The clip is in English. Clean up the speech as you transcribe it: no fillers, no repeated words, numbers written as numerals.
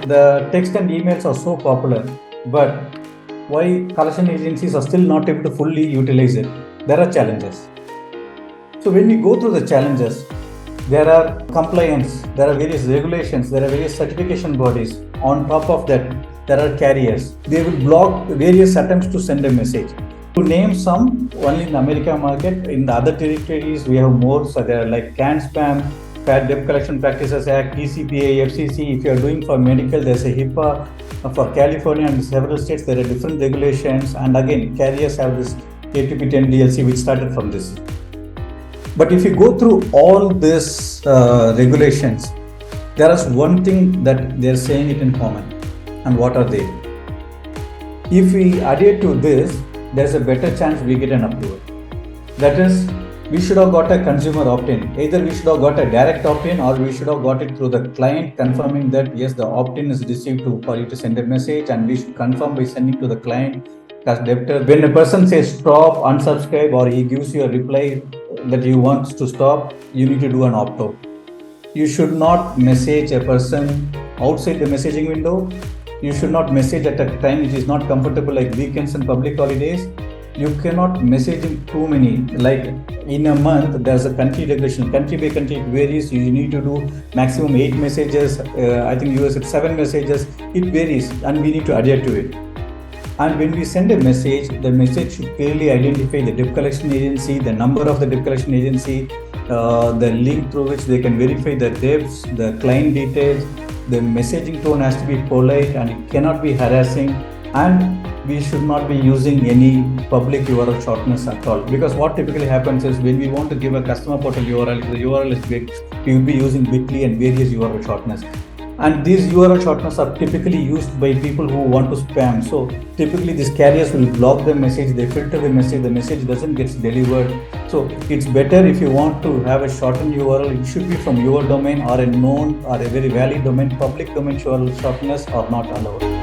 the text and emails are so popular, but why collection agencies are still not able to fully utilize it? There are challenges. So when we go through the challenges, there are compliance, there are various regulations, there are various certification bodies. On top of that, there are carriers. They will block various attempts to send a message. To name some, only in the America market, in the other territories we have more. So there are like CAN spam, Bad Debt Collection Practices Act, TCPA, FCC. If you are doing for medical, there's a HIPAA. For California and several states, there are different regulations. And again, carriers have this A2P 10 DLC, which started from this. But if you go through all these regulations, there is one thing that they're saying it in common. And what are they? If we adhere to this, there's a better chance we get an approval. That is, we should have got a consumer opt-in. Either we should have got a direct opt-in, or we should have got it through the client confirming that yes, the opt-in is received for you to send a message, and we should confirm by sending to the client as debtor. When a person says stop, unsubscribe, or he gives you a reply that he wants to stop, you need to do an opt-out. You should not message a person outside the messaging window. You should not message at a time which is not comfortable, like weekends and public holidays. You cannot message in too many. Like in a month, there's a country regulation. Country by country, it varies. You need to do maximum 8 messages. I think US it's 7 messages. It varies, and we need to adhere to it. And when we send a message, the message should clearly identify the debt collection agency, the number of the debt collection agency, the link through which they can verify the debts, the client details. The messaging tone has to be polite and it cannot be harassing, and we should not be using any public URL shortness at all. Because what typically happens is when we want to give a customer portal URL, if the URL is big, we will be using bit.ly and various URL shortness. And these URL shortness are typically used by people who want to spam. So typically these carriers will block the message, they filter the message doesn't get delivered. So it's better if you want to have a shortened URL, it should be from your domain or a known or a very valid domain. Public domain URL shortness are not allowed.